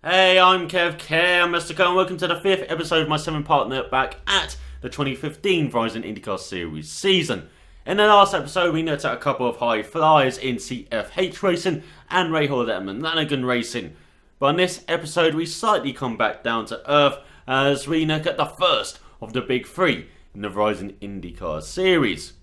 Hey, I'm ElusiveKev, I'm Mr. Cole, and welcome to the 5th episode of my 7-part look back at the 2015 Verizon IndyCar Series season. In the last episode, we noted out a couple of high flyers in CFH racing and Rahal at Lanigan racing. But in this episode, we slightly come back down to earth as we look at the first of the big three in the Verizon IndyCar Series.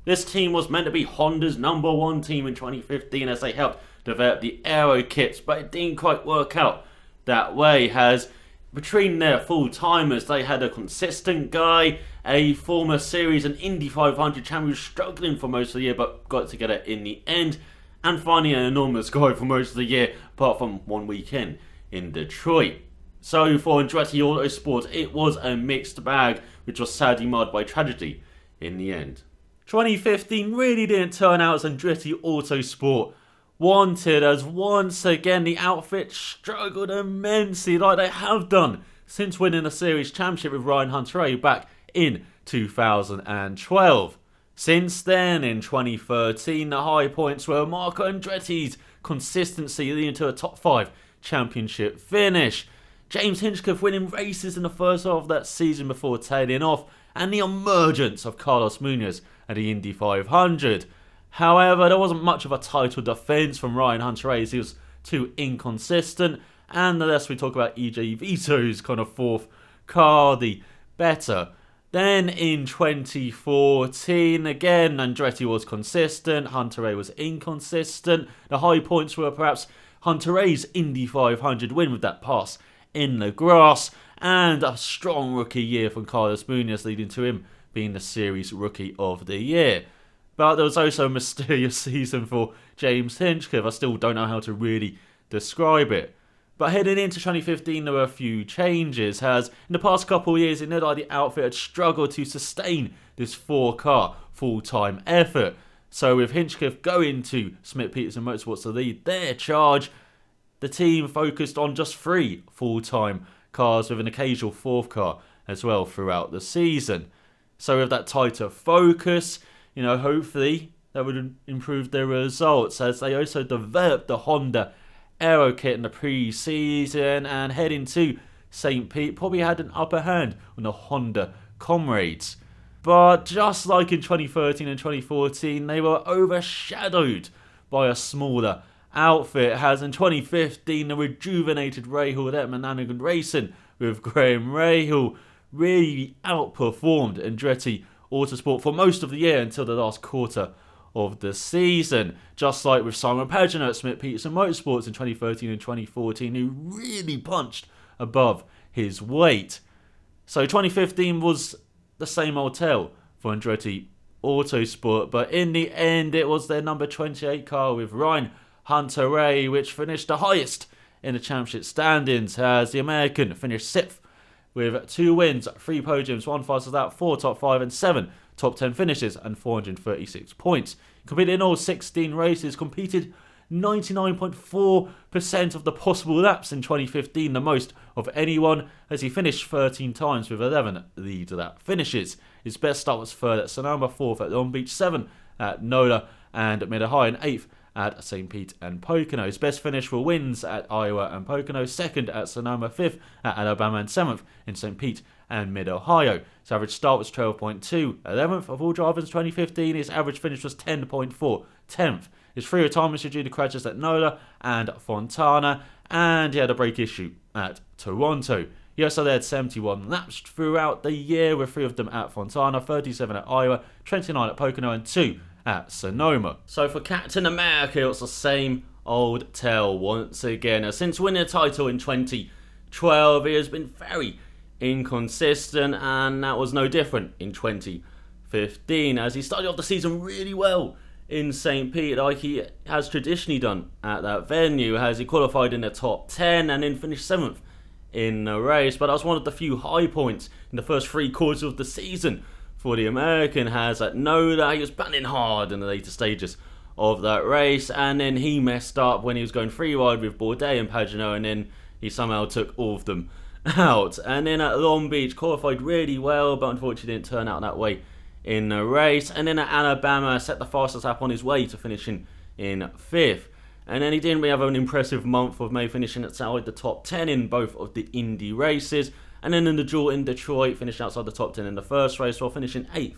This team was meant to be Honda's number one team in 2015 as they helped develop the aero kits, but it didn't quite work out that way, as between their full-timers they had a consistent guy, a former series and Indy 500 champion who was struggling for most of the year but got together in the end, and finally an enormous guy for most of the year apart from one weekend in Detroit. So for Andretti Autosport it was a mixed bag which was sadly marred by tragedy in the end. 2015 really didn't turn out as Andretti Autosport wanted, as once again the outfit struggled immensely like they have done since winning the series championship with Ryan Hunter-Reay back in 2012. Since then, in 2013, the high points were Marco Andretti's consistency leading to a top 5 championship finish, James Hinchcliffe winning races in the first half of that season before tailing off, and the emergence of Carlos Munoz at the Indy 500. However, there wasn't much of a title defence from Ryan Hunter-Reay as he was too inconsistent, and the less we talk about EJ Vito's kind of fourth car, the better. Then in 2014, again, Andretti was consistent, Hunter-Reay was inconsistent. The high points were perhaps Hunter-Reay's Indy 500 win with that pass in the grass, and a strong rookie year from Carlos Munoz, leading to him being the series rookie of the year. But there was also a mysterious season for James Hinchcliffe. I still don't know how to really describe it. But heading into 2015, there were a few changes, as in the past couple of years, it looked like the outfit had struggled to sustain this 4-car full-time effort. So with Hinchcliffe going to Smith-Peterson Motorsports to lead their charge, the team focused on just 3 full-time cars with an occasional 4th car as well throughout the season. So with that tighter focus, hopefully that would improve their results, as they also developed the Honda aero kit in the pre-season, and heading to St. Pete probably had an upper hand on the Honda comrades. But just like in 2013 and 2014, they were overshadowed by a smaller outfit, as in 2015 the rejuvenated Rahal at Lanigan racing with Graham Rahal really outperformed Andretti Autosport for most of the year until the last quarter of the season. Just like with Simon Pagenaud at Smith-Peterson Motorsports in 2013 and 2014, who really punched above his weight. So 2015 was the same old tale for Andretti Autosport, but in the end it was their number 28 car with Ryan Hunter-Reay which finished the highest in the championship standings, as the American finished 6th with 2 wins, 3 podiums, 1 fastest lap, 4 top 5 and 7 top 10 finishes and 436 points. Competed in all 16 races, completed 99.4% of the possible laps in 2015, the most of anyone, as he finished 13 times with 11 lead lap finishes. His best start was 3rd at Sonoma, 4th at Long Beach, 7th at NOLA and Mid-Ohio, and 8th at St. Pete and Pocono. His best finish were wins at Iowa and Pocono, 2nd at Sonoma, 5th at Alabama and 7th in St. Pete and Mid-Ohio. His average start was 12.2, 11th of all drivers in 2015. His average finish was 10.4, 10th. His 3 retirements were due to crashes at NOLA and Fontana, and he had a brake issue at Toronto. He also led 71 laps throughout the year, with 3 of them at Fontana, 37 at Iowa, 29 at Pocono and 2 at Sonoma. So for Captain America, it's the same old tale once again. Since winning a title in 2012, he has been very inconsistent, and that was no different in 2015, as he started off the season really well in St. Pete, like he has traditionally done at that venue, as he qualified in the top 10 and then finished 7th in the race. But that was one of the few high points in the first 3 quarters of the season for the American, has at NOLA. He was batting hard in the later stages of that race, and then he messed up when he was going 3 wide with Bourdais and Pagenaud, and then he somehow took all of them out. And then at Long Beach, qualified really well, but unfortunately didn't turn out that way in the race. And then at Alabama, set the fastest lap on his way to finishing in 5th. And then he didn't really have an impressive month of May, finishing outside the top 10 in both of the Indy races. And then in the duel in Detroit, finished outside the top 10 in the first race, while finishing 8th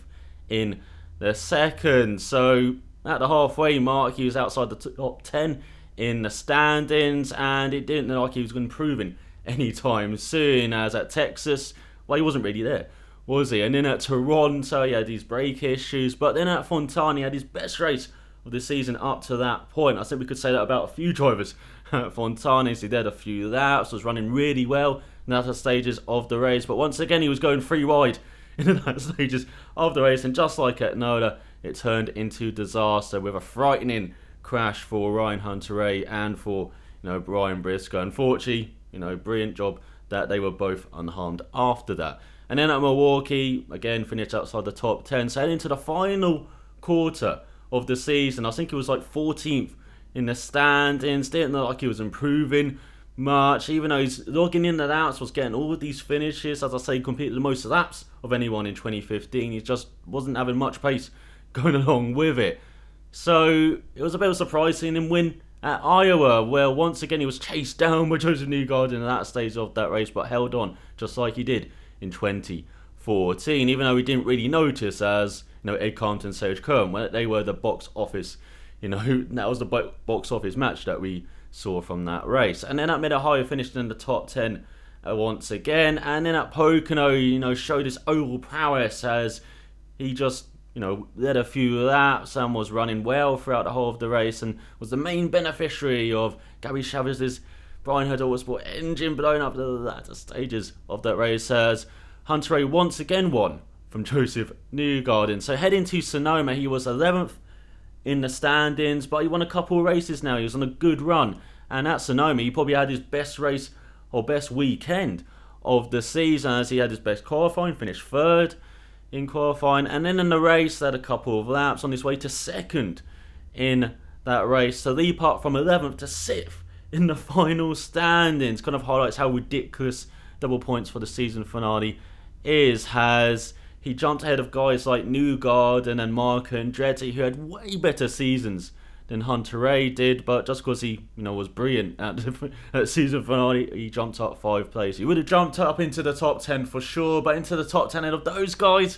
in the second. So at the halfway mark, he was outside the top 10 in the standings, and it didn't look like he was going to improve anytime soon, as at Texas, well, he wasn't really there, was he? And then at Toronto, he had these brake issues, but then at Fontana, he had his best race of the season up to that point. I think we could say that about a few drivers at Fontana. He did a few laps, was running really well in the latter stages of the race, but once again, he was going 3 wide in the latter stages of the race, and just like at Noda, it turned into disaster with a frightening crash for Ryan Hunter-Reay and for Brian Briscoe. Unfortunately, brilliant job that they were both unharmed after that. And then at Milwaukee, again finished outside the top 10, so heading into the final quarter of the season, I think it was like 14th in the standings. Didn't look like he was improving much, even though he's logging in the laps, was getting all of these finishes. As I say, completed the most laps of anyone in 2015. He just wasn't having much pace going along with it. So it was a bit of a surprise seeing him win at Iowa, where once again he was chased down by Joseph Newgarden in that stage of that race, but held on just like he did in 2014, even though we didn't really notice, as Ed Carpenter and Serge Kern, when they were the box office, that was the box office match that we saw from that race. And then at Mid-Ohio, finished in the top 10 once again, and then at Pocono, showed his oval prowess as he just led a few laps and was running well throughout the whole of the race, and was the main beneficiary of Gary Chavez's Brian Autosport engine blowing up the latter stages of that race, as Hunter-Reay once again won from Joseph Newgarden. So heading to Sonoma, he was 11th in the standings, but he won a couple of races now. He was on a good run, and at Sonoma, he probably had his best race or best weekend of the season, as he had his best qualifying, finished 3rd in qualifying, and then in the race had a couple of laps on his way to 2nd in that race, to leap up from 11th to 6th in the final standings. Kind of highlights how ridiculous double points for the season finale is, as he jumped ahead of guys like Newgarden and Marco Andretti, who had way better seasons than Hunter-Reay did, but just because he was brilliant at the season finale, he jumped up 5 places. He would have jumped up into the top 10 for sure, but into the top 10 of those guys,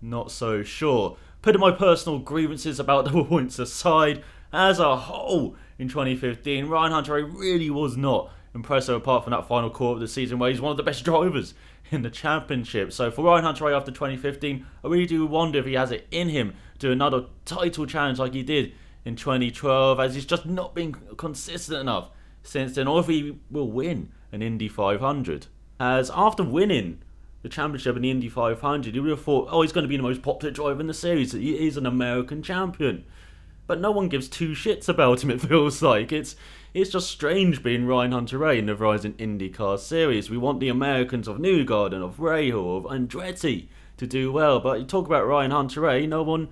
not so sure. Putting my personal grievances about double points aside, as a whole in 2015, Ryan Hunter-Reay really was not impressive, apart from that final quarter of the season where he's one of the best drivers in the championship. So for Ryan Hunter-Reay after 2015, I really do wonder if he has it in him to do another title challenge like he did in 2012, as he's just not been consistent enough since then, or if he will win an Indy 500. As after winning the championship in the Indy 500, you would have thought, he's going to be the most popular driver in the series. He is an American champion. But no one gives 2 shits about him, it feels like. It's just strange being Ryan Hunter-Reay in the Verizon IndyCar series. We want the Americans of Newgarden, of Rahal, of Andretti to do well, but you talk about Ryan Hunter-Reay, no one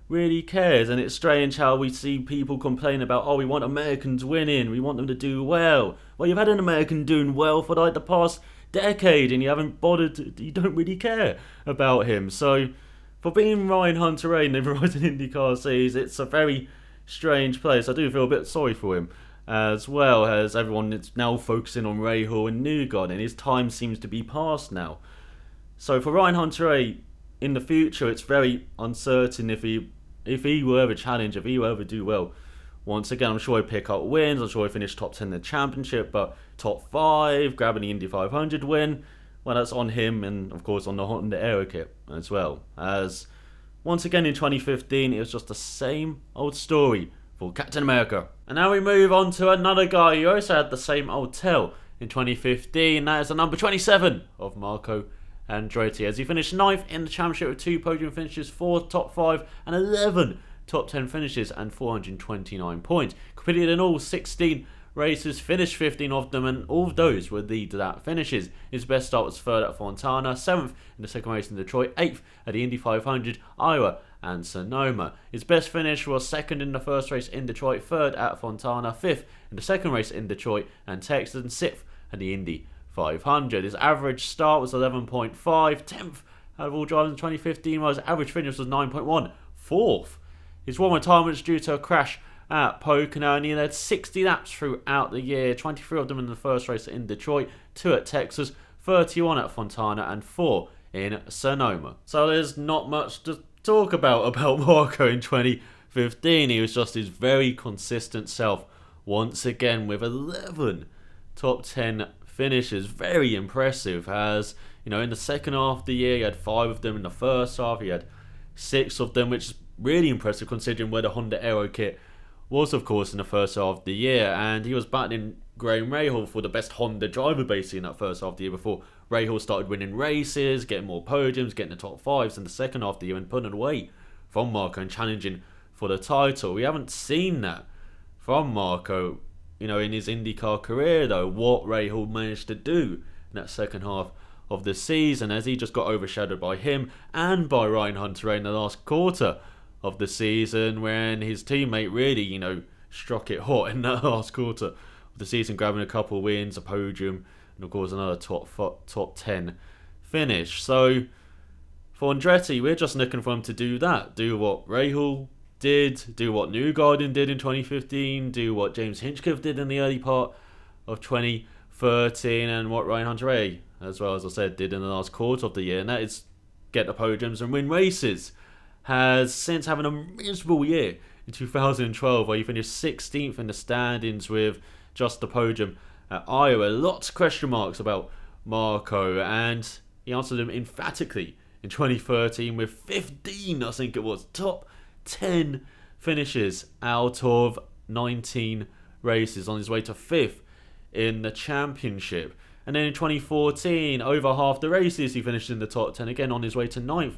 really cares. And it's strange how we see people complain about, we want Americans winning, we want them to do well. Well, you've had an American doing well for like the past decade, and you haven't bothered, you don't really care about him. So for being Ryan Hunter-Reay in the Verizon IndyCar series, it's a very strange place. I do feel a bit sorry for him, as well as everyone is now focusing on Rahal and Newgarden, and his time seems to be past now. So for Ryan Hunter-Reay in the future, it's very uncertain if he will ever challenge, if he will ever do well. Once again, I'm sure he'll pick up wins, I'm sure he'll finish top 10 in the championship, but top 5, grabbing the Indy 500 win, well, that's on him, and of course on the Honda Aero kit as well. As once again in 2015, it was just the same old story for Captain America. And now we move on to another guy who also had the same old tale in 2015. That is the number 27 of Marco Andretti, as he finished 9th in the championship with 2 podium finishes, 4 top 5 and 11 top 10 finishes, and 429 points. Completed in all 16 races, finished 15 of them, and all of those were lead lap finishes. His best start was 3rd at Fontana, 7th in the second race in Detroit, 8th at the Indy 500, Iowa and Sonoma. His best finish was 2nd in the first race in Detroit, 3rd at Fontana, 5th in the second race in Detroit and Texas, and 6th at the Indy 500. His average start was 11.5, 10th out of all drivers in 2015, while his average finish was 9.1, 4th. His one retirement was due to a crash at Pocono, and he led 60 laps throughout the year, 23 of them in the first race in Detroit, 2 at Texas, 31 at Fontana, and 4 in Sonoma. So there's not much to talk about Marco in 2015. He was just his very consistent self once again with 11 top 10 finishes. Very impressive, as you know, in the second half of the year he had 5 of them. In the first half he had 6 of them, which is really impressive considering where the Honda Aero kit was, of course, in the first half of the year. And he was battling Graham Rahal for the best Honda driver basically in that first half of the year, before Rahal started winning races, getting more podiums, getting the top 5s in the second half of the year, and pulling away from Marco and challenging for the title. We haven't seen that from Marco, you know, in his IndyCar career though, what Rahal managed to do in that second half of the season, as he just got overshadowed by him and by Ryan Hunter in the last quarter of the season, when his teammate really, you know, struck it hot in that last quarter of the season, grabbing a couple wins, a podium, and of course another top 10 finish. So for Andretti, we're just looking for him to do that, do what Rahal did, do what Newgarden did in 2015, do what James Hinchcliffe did in the early part of 2013, and what Ryan Hunter, as well as I said, did in the last quarter of the year, and that is get the podiums and win races. Has, since having a miserable year in 2012 where he finished 16th in the standings with just the podium at Iowa, lots of question marks about Marco, and he answered them emphatically in 2013 with 15, I think it was, top 10 finishes out of 19 races, on his way to 5th in the championship. And then in 2014, over half the races he finished in the top 10, again on his way to 9th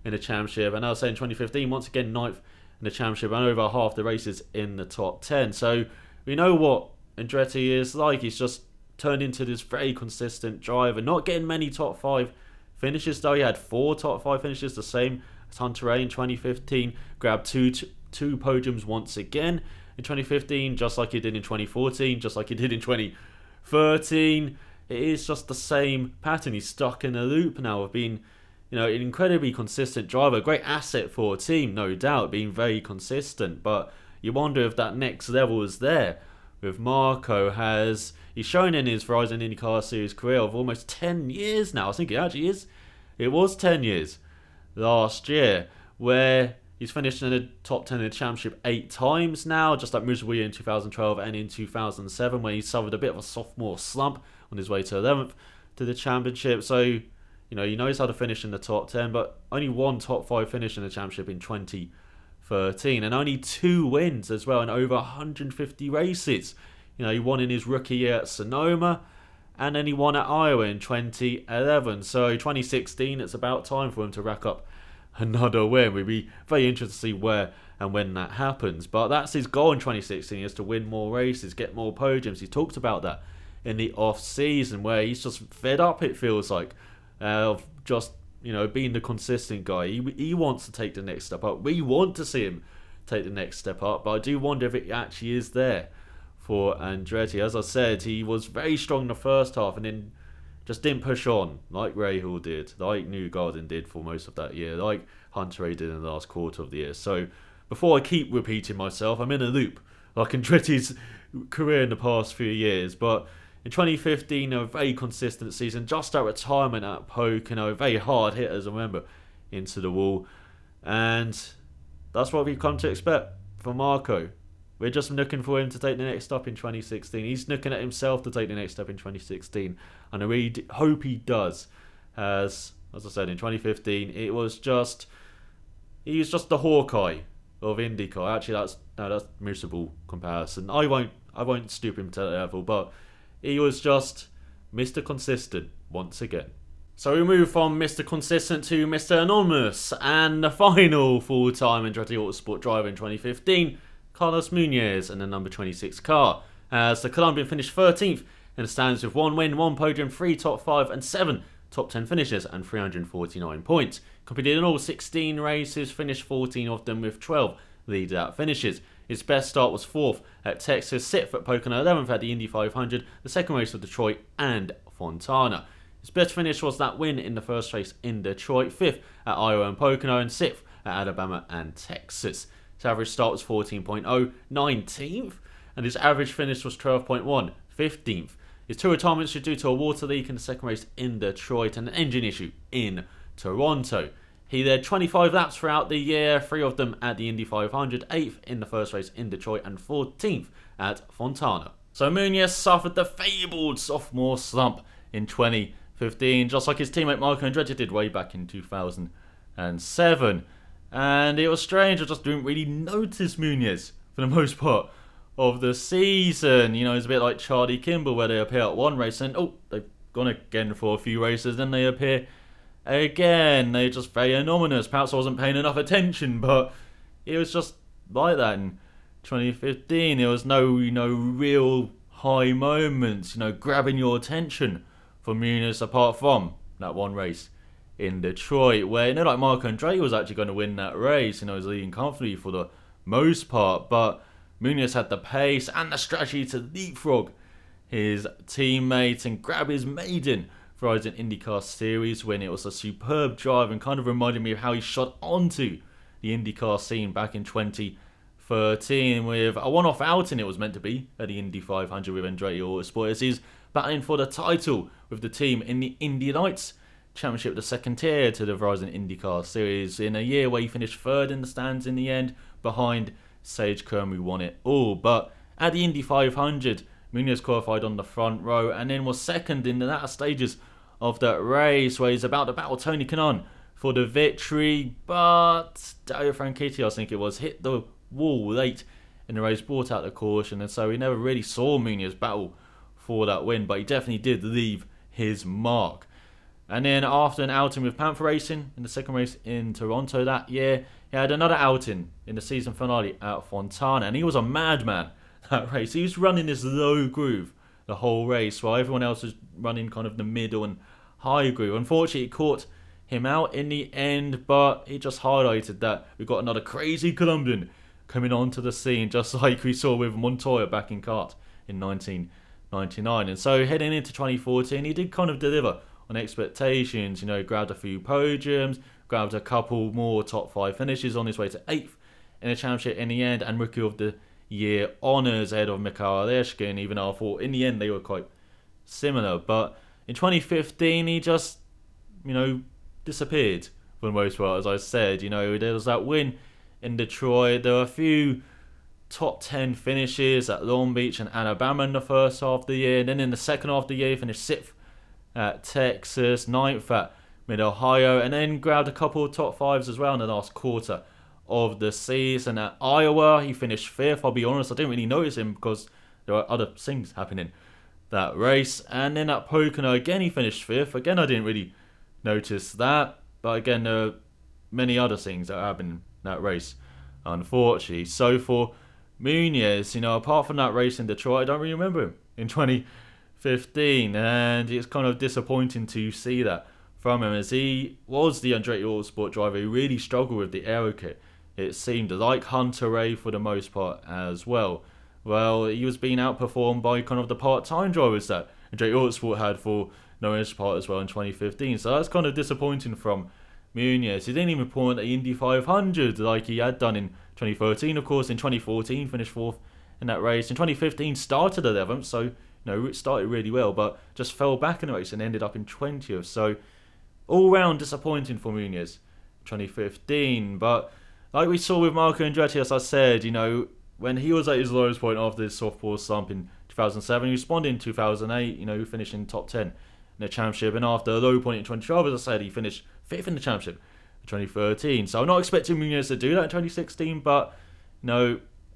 in the championship. And I'll say in 2015, once again 9th in the championship, and over half the races in the top 10. So we know what Andretti is like. He's just turned into this very consistent driver, not getting many top 5 finishes though. He had 4 top 5 finishes, the same as Hunter in 2015, grabbed two podiums once again in 2015, just like he did in 2014, just like he did in 2013. It is just the same pattern. He's stuck in a loop now of being, you know, an incredibly consistent driver, great asset for a team, no doubt, being very consistent. But you wonder if that next level is there with Marco. He's shown in his Verizon IndyCar Series career of almost 10 years now. I think it actually is. It was 10 years last year, where he's finished in the top 10 in the championship 8 times now, just like miserable year in 2012 and in 2007, when he suffered a bit of a sophomore slump on his way to 11th to the championship. So, you know, he knows how to finish in the top 10, but only 1 top 5 finish in the championship in 2013, and only 2 wins as well in over 150 races. You know, he won in his rookie year at Sonoma, and then he won at Iowa in 2011. So 2016, it's about time for him to rack up another win. We'd be very interested to see where and when that happens. But that's his goal in 2016, is to win more races, get more podiums. He talked about that in the off-season, where he's just fed up, it feels like, of just, you know, being the consistent guy. He wants to take the next step up. We want to see him take the next step up, but I do wonder if it actually is there for Andretti. As I said, he was very strong in the first half and then just didn't push on like Rahal did, like Newgarden did for most of that year, like Hunter did in the last quarter of the year. So before I keep repeating myself, I'm in a loop like Andretti's career in the past few years. But in 2015, a very consistent season, just at retirement at Pocono, very hard hitters, I remember, into the wall. And that's what we've come to expect from Marco. We're just looking for him to take the next step in 2016. He's looking at himself to take the next step in 2016. And I really hope he does. As I said, in 2015, he was just the Hawkeye of IndyCar. Actually, that's a miserable comparison. I won't stoop him to that level, but he was just Mr. Consistent once again. So we move from Mr. Consistent to Mr. Anonymous, and the final full-time Andretti Autosport driver in 2015, Carlos Munoz, in the number 26 car, as the Colombian finished 13th in the standings with 1 win, 1 podium, 3 top 5 and 7 top 10 finishes and 349 points. Competed in all 16 races, finished 14 of them with 12 lead-out finishes. His best start was 4th at Texas, 6th at Pocono, 11th at the Indy 500, the second race of Detroit and Fontana. His best finish was that win in the first race in Detroit, 5th at Iowa and Pocono, and 6th at Alabama and Texas. His average start was 14.0, 19th, and his average finish was 12.1, 15th. His two retirements were due to a water leak in the second race in Detroit and an engine issue in Toronto. He led 25 laps throughout the year, 3 of them at the Indy 500, 8th in the first race in Detroit and 14th at Fontana. So Munoz suffered the fabled sophomore slump in 2015, just like his teammate Marco Andretti did way back in 2007. And it was strange, I just didn't really notice Munoz for the most part of the season. You know, it's a bit like Charlie Kimball, where they appear at one race and they've gone again for a few races, then they appear again. They're just very anonymous. Perhaps I wasn't paying enough attention, but it was just like that in 2015. There was no, real high moments, grabbing your attention for Munoz apart from that one race in Detroit, where like Marco Andretti was actually going to win that race. He was leading comfortably for the most part, but Munoz had the pace and the strategy to leapfrog his teammates and grab his maiden Verizon IndyCar Series win. It was a superb drive and kind of reminded me of how he shot onto the IndyCar scene back in 2013 with a one-off outing it was meant to be at the Indy 500 with Andretti Autosport, as he's battling for the title with the team in the Indy Lights Championship, the second tier to the Verizon IndyCar Series, in a year where he finished third in the stands in the end, behind Sage Kern, who won it all. But at the Indy 500, Munoz qualified on the front row and then was second in the latter stages of that race, where he's about to battle Tony Kanaan for the victory. But Dario Franchitti, I think it was, hit the wall late in the race, brought out the caution, and so we never really saw Munoz battle for that win, but he definitely did leave his mark. And then after an outing with Panther Racing in the second race in Toronto that year, he had another outing in the season finale at Fontana, and he was a madman that race. He was running this low groove the whole race, while everyone else was running kind of the middle and high groove. Unfortunately, it caught him out in the end, but he just highlighted that we've got another crazy Colombian coming onto the scene, just like we saw with Montoya back in kart in 1999. And so heading into 2014, he did kind of deliver on expectations. Grabbed a few podiums, grabbed a couple more top 5 finishes, on his way to 8th in the championship in the end, and Rookie of the Year honours ahead of Mikhail Aleshkin, even though I thought in the end they were quite similar. But in 2015, he just, disappeared for the most part, as I said. There was that win in Detroit. There were a few top 10 finishes at Long Beach and Alabama in the first half of the year. And then in the second half of the year, he finished 6th at Texas, 9th at Mid-Ohio, and then grabbed a couple of top 5s as well in the last quarter of the season. At Iowa, he finished 5th. I'll be honest, I didn't really notice him because there were other things happening that race. And then at Pocono, again, he finished 5th. Again, I didn't really notice that. But again, there are many other things that happened in that race, unfortunately. So for Munoz, apart from that race in Detroit, I don't really remember him in 2015. And it's kind of disappointing to see that from him, as he was the Andretti Autosport driver who really struggled with the aero kit. It seemed like Hunter Ray for the most part as well. Well, he was being outperformed by kind of the part-time drivers that Andretti Autosport had for no part as well in 2015. So that's kind of disappointing from Munoz. He didn't even point at the Indy 500 like he had done in 2013. Of course, in 2014, finished 4th in that race. In 2015, started 11th, so it started really well, but just fell back in the race and ended up in 20th. So all round disappointing for Munoz 2015. But like we saw with Marco Andretti, as I said, when he was at his lowest point after his softball slump in 2007, he responded in 2008, finishing top 10 in the championship. And after a low point in 2012, as I said, he finished 5th in the championship in 2013. So I'm not expecting Munoz to do that in 2016, but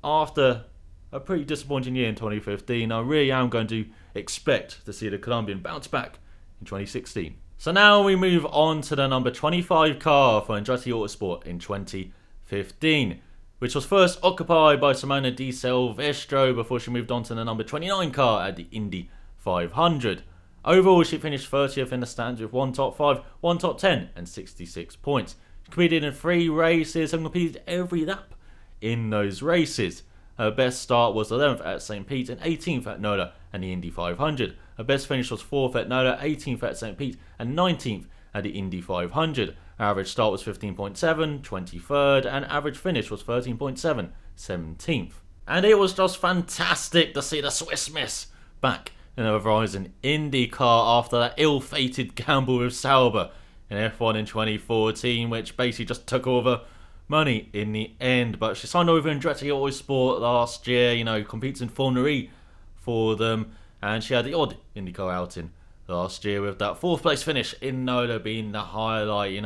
after a pretty disappointing year in 2015, I really am going to expect to see the Colombian bounce back in 2016. So now we move on to the number 25 car for Andretti Autosport in 2015, which was first occupied by Simona Di Silvestro before she moved on to the number 29 car at the Indy 500. Overall, she finished 30th in the stands with 1 top 5, 1 top 10 and 66 points. She competed in 3 races and competed every lap in those races. Her best start was 11th at St. Pete and 18th at NOLA and the Indy 500. Her best finish was 4th at NOLA, 18th at St. Pete and 19th at the Indy 500. Average start was 15.7, 23rd, and average finish was 13.7, 17th. And it was just fantastic to see the Swiss Miss back in the Verizon IndyCar after that ill-fated gamble with Sauber in F1 in 2014, which basically just took all the money in the end. But she signed over in Andretti Autosport last year, competes in Formula E for them, and she had the odd IndyCar outing last year with that 4th place finish in Nola being the highlight.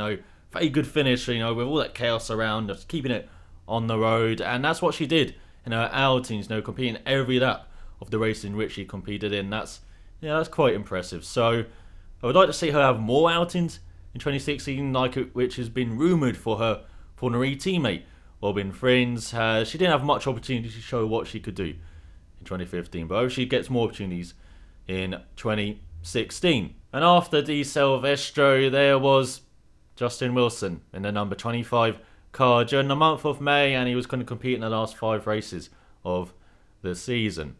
Very good finish, with all that chaos around, just keeping it on the road, and that's what she did in her outings, competing every lap of the race in which she competed in. That's quite impressive. So I would like to see her have more outings in 2016, which has been rumoured for her Formula E teammate Robin Frins. She didn't have much opportunity to show what she could do in 2015, but I hope she gets more opportunities in 2016. And after Di Silvestro, there was Justin Wilson in the number 25 car during the month of May, and he was going to compete in the last 5 races of the season.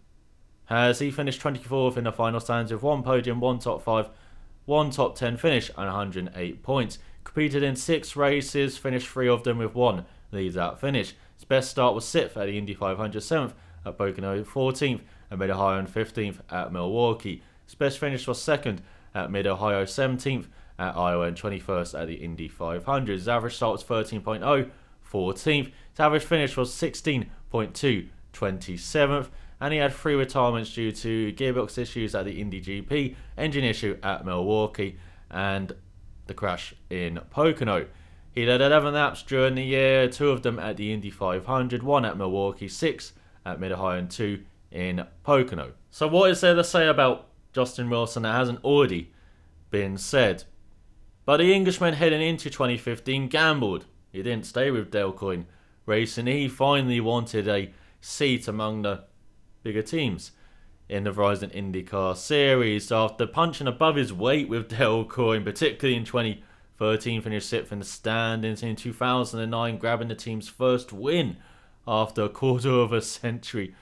As he finished 24th in the final stands with 1 podium, 1 top 5, 1 top 10 finish and 108 points. Competed in 6 races, finished 3 of them with 1 lead-out finish. His best start was 6th at the Indy 500, 7th at Pocono, 14th at Mid-Ohio and 15th at Milwaukee. His best finish was 2nd at Mid-Ohio, 17th at Iowa and 21st at the Indy 500. His average start was 13.0, 14th. His average finish was 16.2, 27th. And he had 3 retirements due to gearbox issues at the Indy GP, engine issue at Milwaukee, and the crash in Pocono. He led 11 laps during the year, 2 of them at the Indy 500, 1 at Milwaukee, 6 at Mid-Ohio and 2 in Pocono. So what is there to say about Justin Wilson that hasn't already been said? But the Englishman heading into 2015 gambled. He didn't stay with Delcoin Racing. He finally wanted a seat among the bigger teams in the Verizon IndyCar series after punching above his weight with Delcoin, particularly in 2013, finished 6th in the standings, in 2009 grabbing the team's first win after a quarter of a century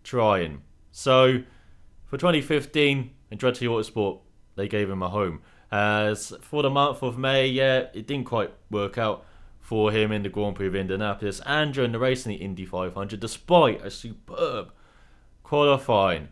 trying. So for 2015, Andretti Autosport, they gave him a home. As for the month of May, it didn't quite work out for him in the Grand Prix of Indianapolis and during the race in the Indy 500, despite a superb qualifying.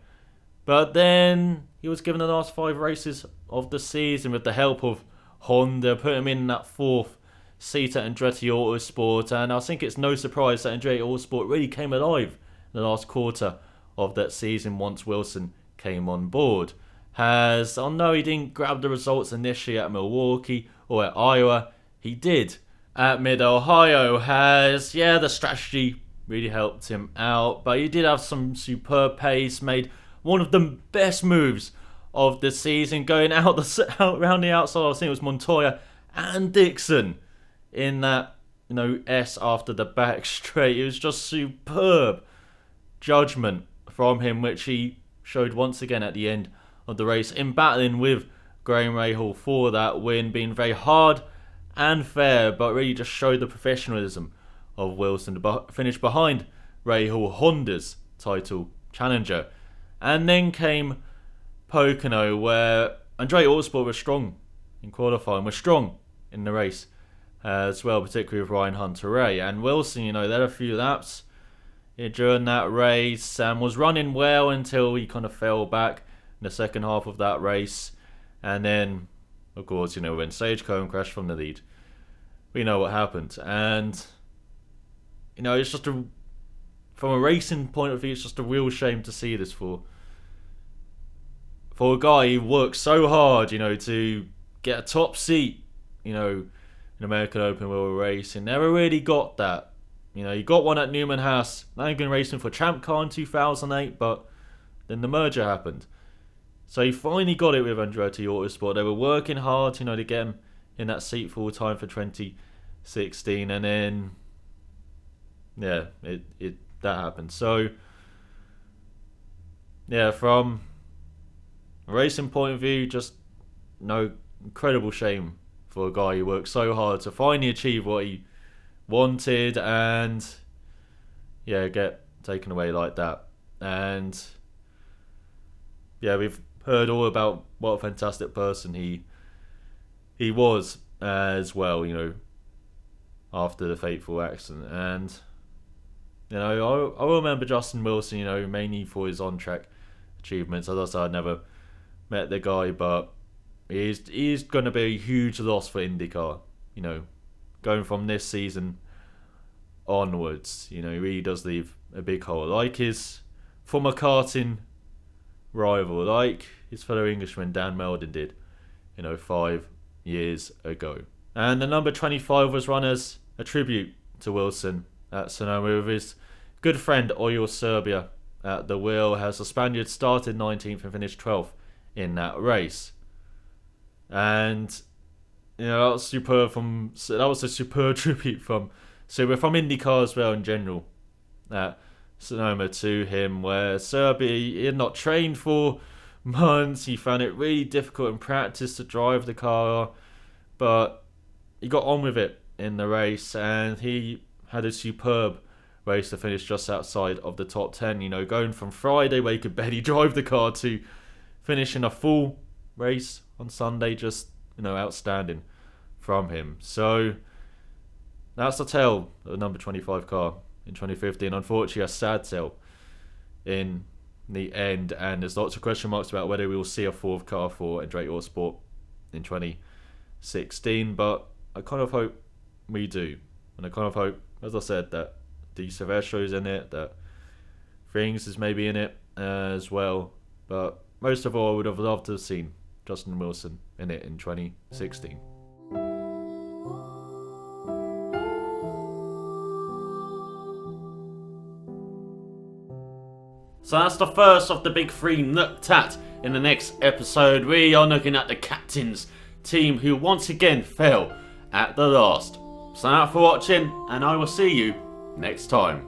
But then he was given the last 5 races of the season with the help of Honda, put him in that 4th seat at Andretti Autosport, and I think it's no surprise that Andretti Autosport really came alive in the last quarter of that season once Wilson came on board. Although he didn't grab the results initially at Milwaukee or at Iowa, he did at Mid-Ohio. The strategy really helped him out, but he did have some superb pace, made one of the best moves of the season, going out around the outside. I think it was Montoya and Dixon in that S after the back straight. It was just superb judgment from him, which he showed once again at the end of the race in battling with Graham Rahal for that win, being very hard and fair, but really just showed the professionalism of Wilson to finish behind Rahal, Honda's title challenger. And then came Pocono, where Andretti Autosport was strong in qualifying, was strong in the race as well, particularly with Ryan Hunter-Reay. And Wilson, they had a few laps during that race and was running well until he kind of fell back in the second half of that race. And then, of course, when Sage Cohen crashed from the lead, we know what happened. And, it's just from a racing point of view, it's just a real shame to see this for a guy who worked so hard, to get a top seat, in American Open Wheel Racing. Never really got that. He got one at Newman Haas, Langen Racing for Champ Car in 2008, but then the merger happened. So he finally got it with Andretti Autosport. They were working hard, to get him in that seat full time for 2016, and then that happened. So from a racing point of view, just incredible shame for a guy who worked so hard to finally achieve what he wanted and get taken away like that. And we've heard all about what a fantastic person he was as well, after the fateful accident. And, I remember Justin Wilson, mainly for his on-track achievements. As I said, I'd never met the guy, but he's going to be a huge loss for IndyCar, going from this season onwards. He really does leave a big hole, like his former karting rival, like his fellow Englishman Dan Meldon did, 5 years ago. And the number 25 was run as a tribute to Wilson at Sonoma with his good friend Oil Serbia at the wheel, as the Spaniard started 19th and finished 12th in that race. And that was superb. That was a superb tribute from IndyCar as well in general at Sonoma to him, where Serbia, he had not trained for months. He found it really difficult in practice to drive the car, but he got on with it in the race, and he had a superb race to finish just outside of the top 10, going from Friday where he could barely drive the car to finishing a full race on Sunday. Just, outstanding from him. So that's the tale of the number 25 car in 2015. Unfortunately, a sad tale in the end, and there's lots of question marks about whether we will see a fourth car for Andretti Autosport in 2016, but I kind of hope we do. And I kind of hope, as I said, that the Silvestro's in it, that Frings is maybe in it as well, but most of all, I would have loved to have seen Justin Wilson in it in 2016. So that's the first of the big three looked at. In the next episode, we are looking at the captain's team, who once again fell at the last. So thanks for watching, and I will see you next time.